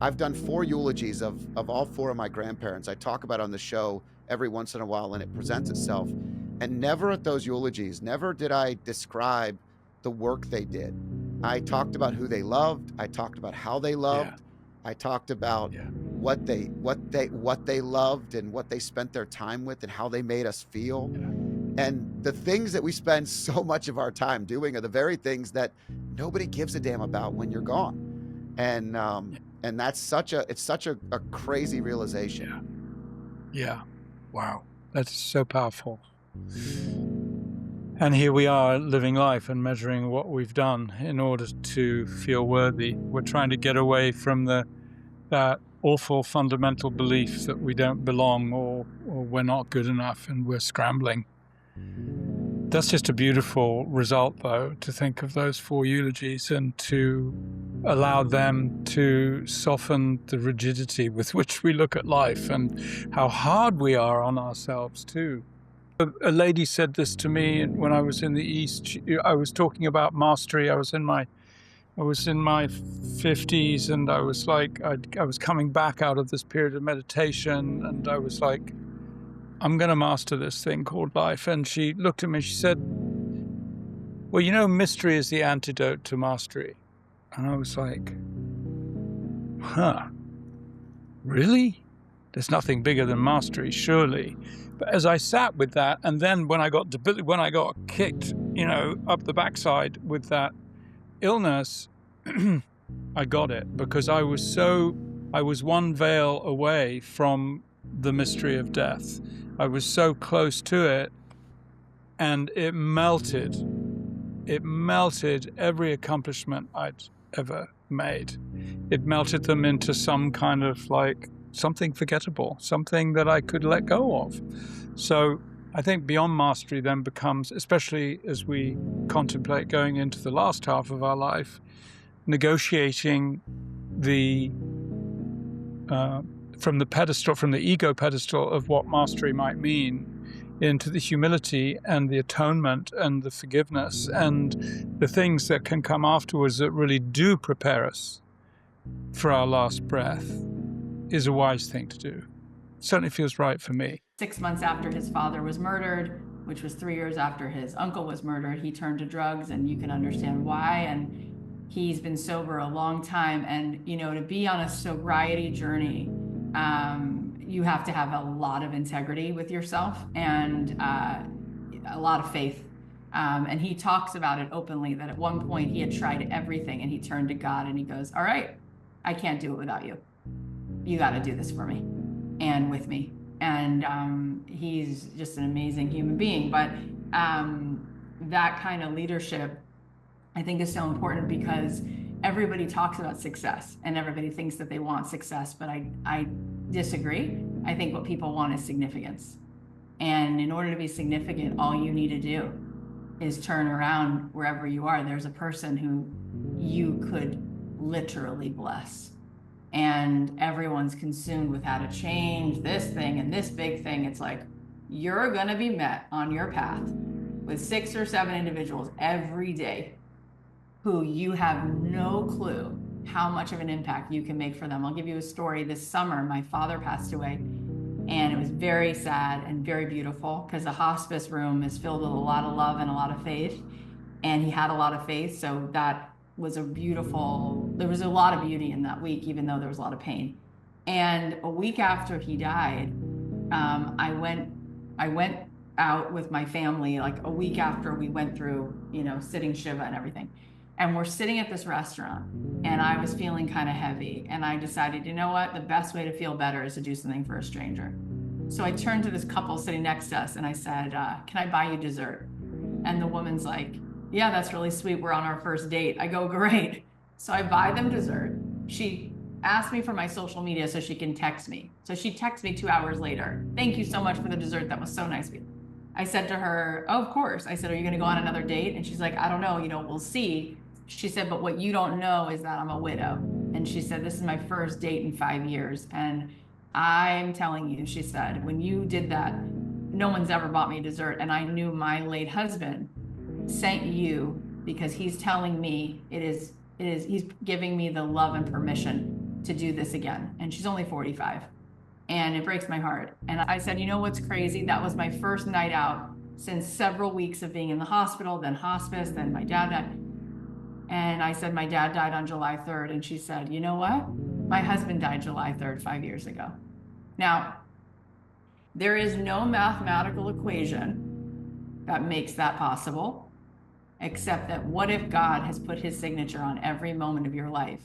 I've done 4 eulogies of all 4 of my grandparents. I talk about it on the show every once in a while, and it presents itself, and never at those eulogies, never did I describe the work they did. I talked about who they loved, I talked about how they Yeah. loved, I talked about Yeah. what they loved and what they spent their time with and how they made us feel. Yeah. And the things that we spend so much of our time doing are the very things that nobody gives a damn about when you're gone. And that's such a crazy realization. Yeah. Yeah. Wow. That's so powerful. And here we are living life and measuring what we've done in order to feel worthy. We're trying to get away from that awful fundamental belief that we don't belong or we're not good enough, and we're scrambling. That's just a beautiful result, though, to think of those 4 eulogies and to allow them to soften the rigidity with which we look at life and how hard we are on ourselves, too. A lady said this to me when I was in the East. I was talking about mastery. I was in my 50s, and I was like, I was coming back out of this period of meditation, and I was like, I'm going to master this thing called life. And she looked at me, she said, well, mystery is the antidote to mastery. And I was like, huh, really? There's nothing bigger than mastery, surely. But as I sat with that, and then when I got kicked, up the backside with that illness, I got it, because I was one veil away from the mystery of death. I was so close to it, and it melted every accomplishment I'd ever made. It melted them into some kind of like something forgettable, something that I could let go of. So I think beyond mastery then becomes, especially as we contemplate going into the last half of our life, negotiating from the ego pedestal of what mastery might mean, into the humility and the atonement and the forgiveness and the things that can come afterwards that really do prepare us for our last breath, is a wise thing to do. It certainly feels right for me. 6 months after his father was murdered, which was 3 years after his uncle was murdered, he turned to drugs, and you can understand why. And he's been sober a long time. And, to be on a sobriety journey, you have to have a lot of integrity with yourself and a lot of faith. And he talks about it openly, that at one point he had tried everything, and he turned to God and he goes, all right, I can't do it without you. You got to do this for me and with me. And he's just an amazing human being. But that kind of leadership, I think, is so important, because everybody talks about success and everybody thinks that they want success, but I disagree. I think what people want is significance. And in order to be significant, all you need to do is turn around wherever you are. There's a person who you could literally bless. And everyone's consumed with how to change this thing and this big thing. It's like, you're going to be met on your path with 6 or 7 individuals every day who you have no clue how much of an impact you can make for them. I'll give you a story. This summer, my father passed away, and it was very sad and very beautiful, because the hospice room is filled with a lot of love and a lot of faith, and he had a lot of faith. So that was there was a lot of beauty in that week, even though there was a lot of pain. And a week after he died, I went out with my family, like a week after we went through, sitting Shiva and everything. And we're sitting at this restaurant, and I was feeling kind of heavy. And I decided, you know what? The best way to feel better is to do something for a stranger. So I turned to this couple sitting next to us, and I said, can I buy you dessert? And the woman's like, yeah, that's really sweet. We're on our first date. I go, great. So I buy them dessert. She asked me for my social media so she can text me. So she texts me 2 hours later. Thank you so much for the dessert. That was so nice of you. I said to her, oh, of course. I said, are you going to go on another date? And she's like, I don't know. We'll see. She said, but what you don't know is that I'm a widow. And she said, this is my first date in 5 years. And I'm telling you, she said, when you did that, no one's ever bought me dessert. And I knew my late husband sent you because he's telling me he's giving me the love and permission to do this again. And she's only 45. And it breaks my heart. And I said, you know what's crazy? That was my first night out since several weeks of being in the hospital, then hospice, then my dad died. And I said, my dad died on July 3rd. And she said, you know what? My husband died July 3rd, 5 years ago. Now, there is no mathematical equation that makes that possible, except that what if God has put his signature on every moment of your life?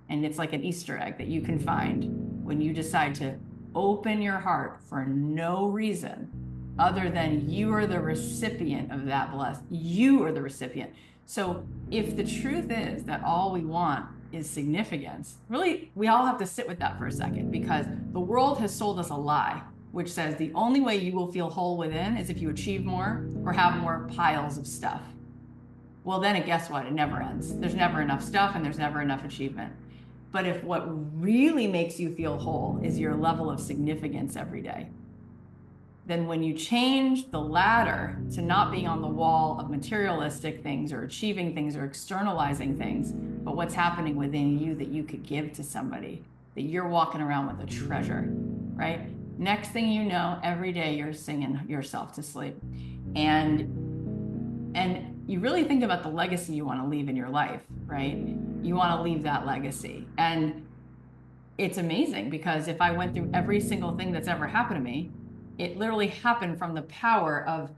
And it's like an Easter egg that you can find when you decide to open your heart for no reason other than you are the recipient of that blessing. You are the recipient. So if the truth is that all we want is significance, really, we all have to sit with that for a second, because the world has sold us a lie, which says the only way you will feel whole within is if you achieve more or have more piles of stuff. Well, then guess what? It never ends. There's never enough stuff and there's never enough achievement. But if what really makes you feel whole is your level of significance every day, then when you change the ladder to not being on the wall of materialistic things or achieving things or externalizing things, but what's happening within you that you could give to somebody, that you're walking around with a treasure, right? Next thing you know, every day you're singing yourself to sleep. And you really think about the legacy you want to leave in your life, right? You want to leave that legacy. And it's amazing, because if I went through every single thing that's ever happened to me, it literally happened from the power of,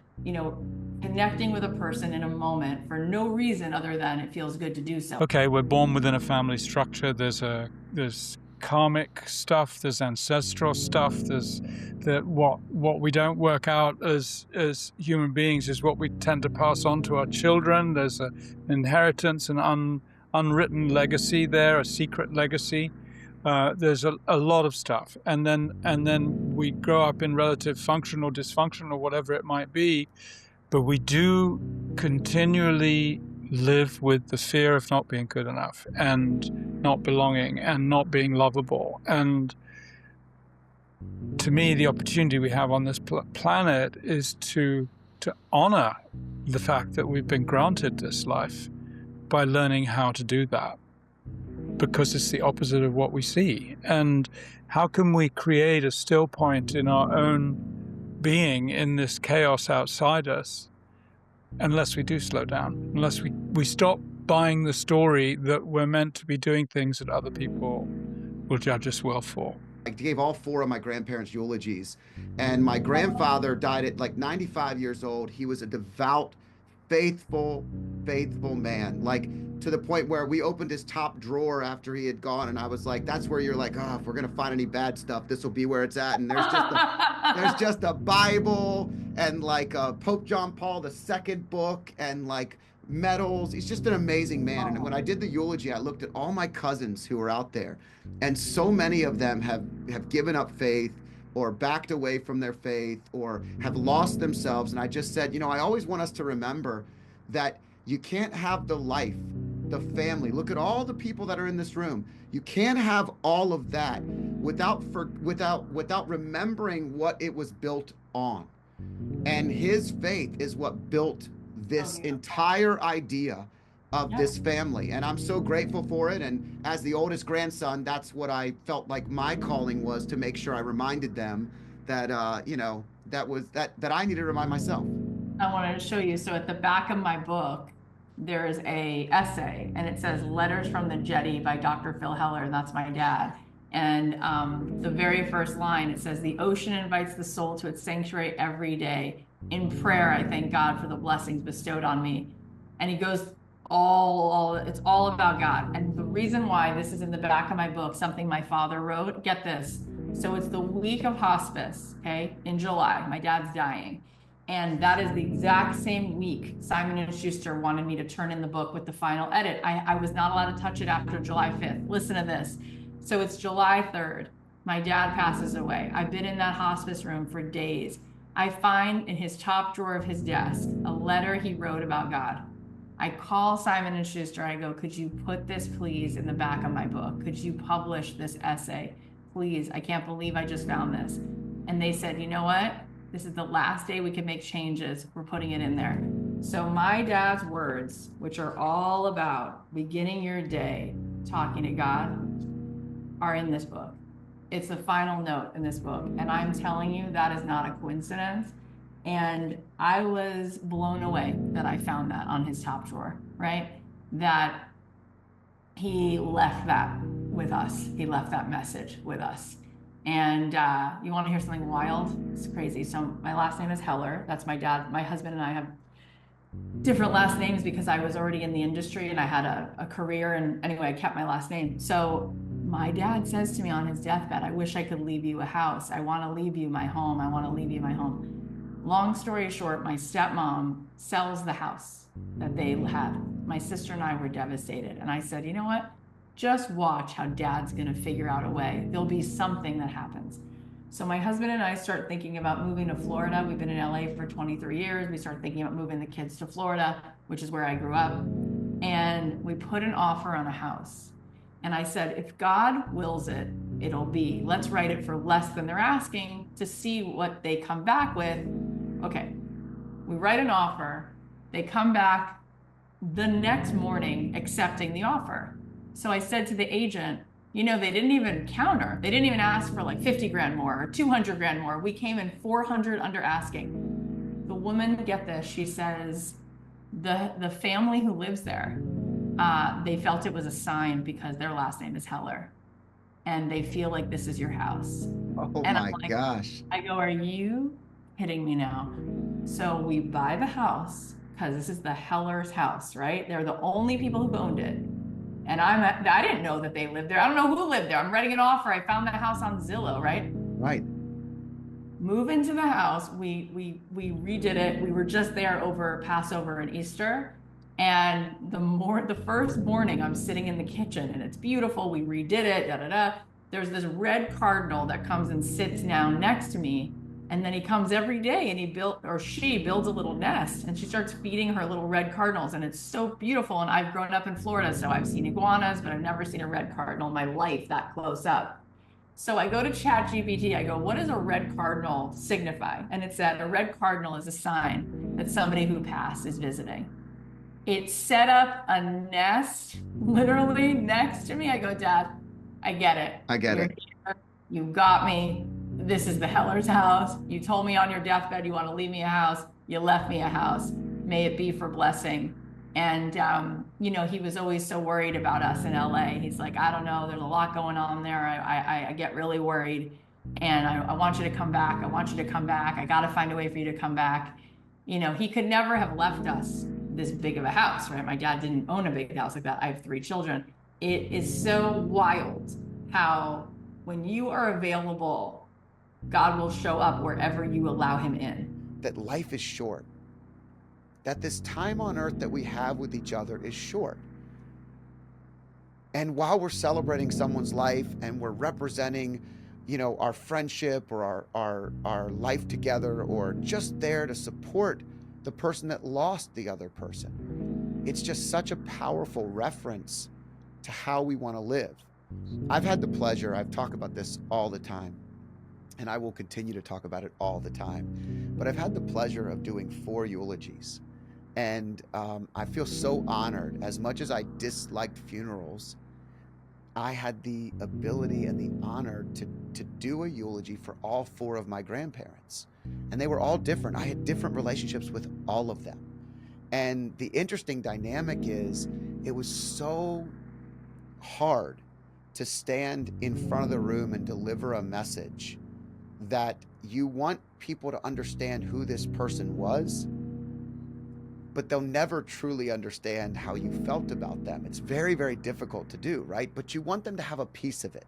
connecting with a person in a moment for no reason other than it feels good to do so. Okay, we're born within a family structure. There's karmic stuff, there's ancestral stuff, there's what we don't work out as human beings is what we tend to pass on to our children. There's an inheritance, an unwritten legacy there, a secret legacy. There's a lot of stuff, and then we grow up in relative function or dysfunction or whatever it might be, but we do continually live with the fear of not being good enough and not belonging and not being lovable. And to me, the opportunity we have on this planet is to honor the fact that we've been granted this life by learning how to do that, because it's the opposite of what we see. And how can we create a still point in our own being in this chaos outside us unless we do slow down, unless we stop buying the story that we're meant to be doing things that other people will judge us well for. I gave all 4 of my grandparents eulogies, and my grandfather died at like 95 years old. He was a devout, faithful man, like to the point where we opened his top drawer after he had gone, and I was like, that's where you're like, oh, if we're gonna find any bad stuff, this will be where it's at. And there's just a Bible and like Pope John Paul II book and like medals. He's just an amazing man. And when I did the eulogy, I looked at all my cousins who were out there, and so many of them have given up faith or backed away from their faith or have lost themselves. And I just said, I always want us to remember that you can't have the life, the family. Look at all the people that are in this room. You can't have all of that without remembering what it was built on. And his faith is what built this entire idea of this family. And I'm so grateful for it. And as the oldest grandson, that's what I felt like my calling was, to make sure I reminded them that, that I need to remind myself. I wanted to show you. So at the back of my book, there's a essay, and it says Letters from the Jetty by Dr. Phil Heller. That's my dad. And the very first line, it says, the ocean invites the soul to its sanctuary every day. In prayer, I thank God for the blessings bestowed on me. And he goes, it's all about God. And the reason why this is in the back of my book, something my father wrote, get this. So it's the week of hospice, okay, in July. My dad's dying. And that is the exact same week Simon & Schuster wanted me to turn in the book with the final edit. I was not allowed to touch it after July 5th. Listen to this. So it's July 3rd. My dad passes away. I've been in that hospice room for days. I find in his top drawer of his desk a letter he wrote about God. I call Simon & Schuster. I go, could you put this please in the back of my book? Could you publish this essay? Please, I can't believe I just found this. And they said, you know what? This is the last day we can make changes. We're putting it in there. So my dad's words, which are all about beginning your day talking to God, are in this book. It's the final note in this book. And I'm telling you, that is not a coincidence. And I was blown away that I found that on his top drawer, right? That he left that with us. He left that message with us. And you want to hear something wild? It's crazy. So my last name is Heller. That's my dad. My husband and I have different last names because I was already in the industry and I had a career. And anyway, I kept my last name. So my dad says to me on his deathbed, I wish I could leave you a house. I want to leave you my home. I want to leave you my home. Long story short, my stepmom sells the house that they had. My sister and I were devastated. And I said, you know what? Just watch how dad's going to figure out a way. There'll be something that happens. So my husband and I start thinking about moving to Florida. We've been in LA for 23 years. We start thinking about moving the kids to Florida, which is where I grew up. And we put an offer on a house. And I said, if God wills it, it'll be. Let's write it for less than they're asking to see what they come back with. Okay, we write an offer. They come back the next morning accepting the offer. So I said to the agent, you know, they didn't even counter. They didn't even ask for like 50 grand more or 200 grand more. We came in 400 under asking. The woman, get this, she says, the family who lives there, they felt it was a sign because their last name is Heller. And they feel like this is your house. Oh and my I'm like, gosh. I go, are you kidding me now? So we buy the house because this is the Heller's house, right? They're the only people who've owned it. And I didn't know that they lived there. I don't know who lived there. I'm writing an offer. I found the house on Zillow, right? Right. Move into the house. We redid it. We were just there over Passover and Easter. And the first morning I'm sitting in the kitchen and it's beautiful. We redid it, da, da, da. There's this red cardinal that comes and sits down next to me. And then he comes every day and she builds a little nest and she starts feeding her little red cardinals. And it's so beautiful. And I've grown up in Florida, so I've seen iguanas, but I've never seen a red cardinal in my life that close up. So I go to ChatGPT, I go, what does a red cardinal signify? And it said a red cardinal is a sign that somebody who passed is visiting. It set up a nest literally next to me. I go, Dad, I get it. I get it. Here. You got me. This is the Heller's house. You told me on your deathbed you want to leave me a house. You left me a house. May it be for blessing. And, you know, he was always so worried about us in LA. He's like, I don't know. There's a lot going on there. I get really worried. And I want you to come back. I want you to come back. I got to find a way for you to come back. You know, he could never have left us this big of a house, right? My dad didn't own a big house like that. I have 3 children. It is so wild how when you are available, God will show up wherever you allow him in. That life is short. That this time on earth that we have with each other is short. And while we're celebrating someone's life and we're representing, you know, our friendship or our life together, or just there to support the person that lost the other person, it's just such a powerful reference to how we want to live. I've had the pleasure, I've talked about this all the time, and I will continue to talk about it all the time, but I've had the pleasure of doing 4 eulogies. And I feel so honored. As much as I disliked funerals, I had the ability and the honor to do a eulogy for all 4 of my grandparents. And they were all different. I had different relationships with all of them. And the interesting dynamic is, it was so hard to stand in front of the room and deliver a message that you want people to understand who this person was, but they'll never truly understand how you felt about them. It's very, very difficult to do, right? But you want them to have a piece of it.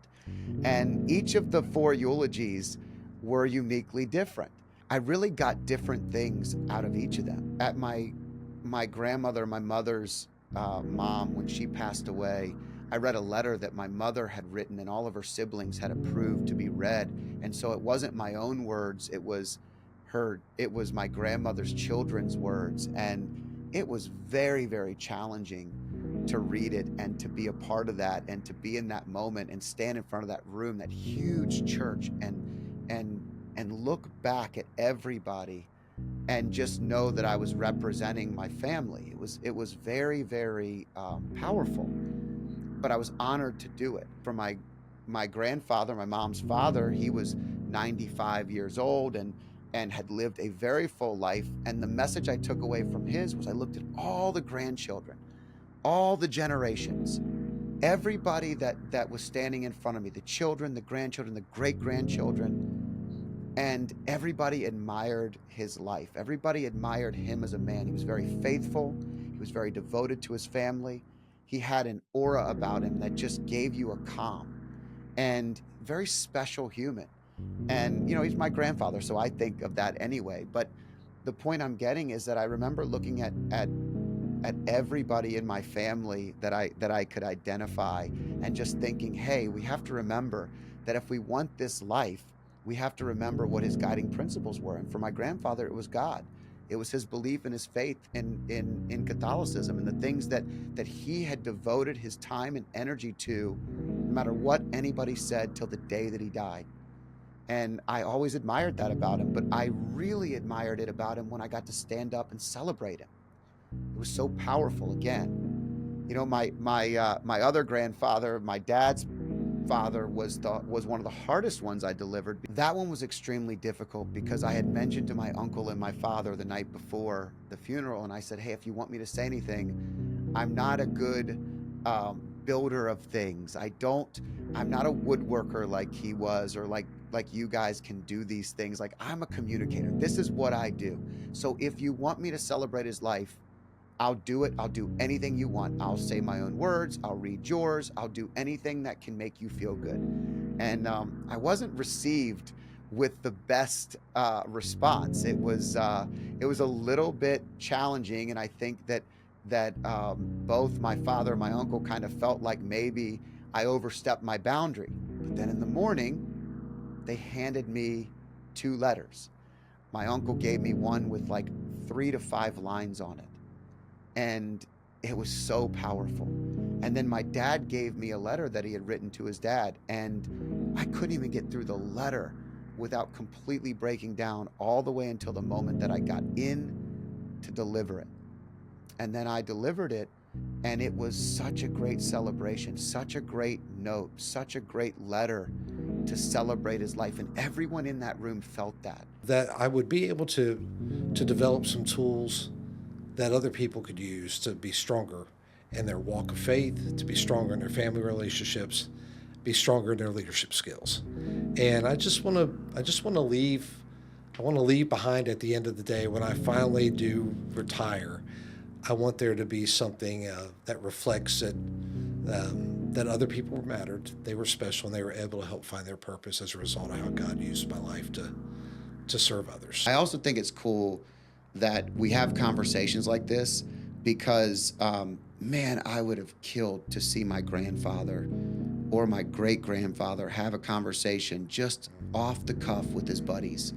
And each of the 4 eulogies were uniquely different. I really got different things out of each of them. At my grandmother, my mother's mom, when she passed away, I read a letter that my mother had written and all of her siblings had approved to be read. And so it wasn't my own words, it was my grandmother's children's words. And it was very, very challenging to read it and to be a part of that and to be in that moment and stand in front of that room, that huge church, and look back at everybody and just know that I was representing my family. It was very, very powerful. But I was honored to do it. For my my grandfather, my mom's father, he was 95 years old and had lived a very full life. And the message I took away from his was I looked at all the grandchildren, all the generations, everybody that was standing in front of me, the children, the grandchildren, the great-grandchildren, and everybody admired his life. Everybody admired him as a man. He was very faithful. He was very devoted to his family. He had an aura about him that just gave you a calm, and very special human. And, he's my grandfather, so I think of that anyway. But the point I'm getting is that I remember looking at everybody in my family that I could identify, and just thinking, hey, we have to remember that if we want this life, we have to remember what his guiding principles were. And for my grandfather, it was God. It was his belief and his faith in Catholicism, and the things that he had devoted his time and energy to, no matter what anybody said, till the day that he died. And I always admired that about him, but I really admired it about him when I got to stand up and celebrate him. It was so powerful. Again, my other grandfather, my dad's father, was one of the hardest ones I delivered. That one was extremely difficult because I had mentioned to my uncle and my father the night before the funeral, and I said, hey, if you want me to say anything, I'm not a good builder of things. I'm not a woodworker like he was, or like you guys can do these things. Like, I'm a communicator. This is what I do. So if you want me to celebrate his life, I'll do it. I'll do anything you want. I'll say my own words. I'll read yours. I'll do anything that can make you feel good. And I wasn't received with the best response. It was a little bit challenging, and I think that both my father and my uncle kind of felt like maybe I overstepped my boundary. But then in the morning, they handed me 2 letters. My uncle gave me one with like 3 to 5 lines on it, and it was so powerful. And then my dad gave me a letter that he had written to his dad, and I couldn't even get through the letter without completely breaking down, all the way until the moment that I got in to deliver it. And then I delivered it, and it was such a great celebration, such a great note, such a great letter to celebrate his life. And everyone in that room felt that. That I would be able to develop some tools that other people could use to be stronger in their walk of faith, to be stronger in their family relationships, be stronger in their leadership skills. And I want to leave behind at the end of the day, when I finally do retire, I want there to be something that reflects that other people mattered, they were special, and they were able to help find their purpose as a result of how God used my life to serve others. I also think it's cool that we have conversations like this, because, man, I would have killed to see my grandfather or my great-grandfather have a conversation just off the cuff with his buddies,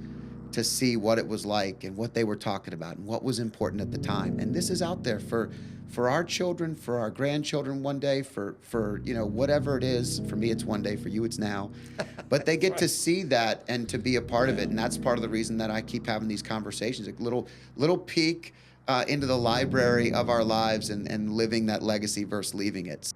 to see what it was like and what they were talking about and what was important at the time. And this is out there for our children, for our grandchildren one day, for whatever it is. For me, it's one day. For you, it's now. But they get to see that and to be a part of it. And that's part of the reason that I keep having these conversations, a little peek into the library of our lives, and living that legacy versus leaving it.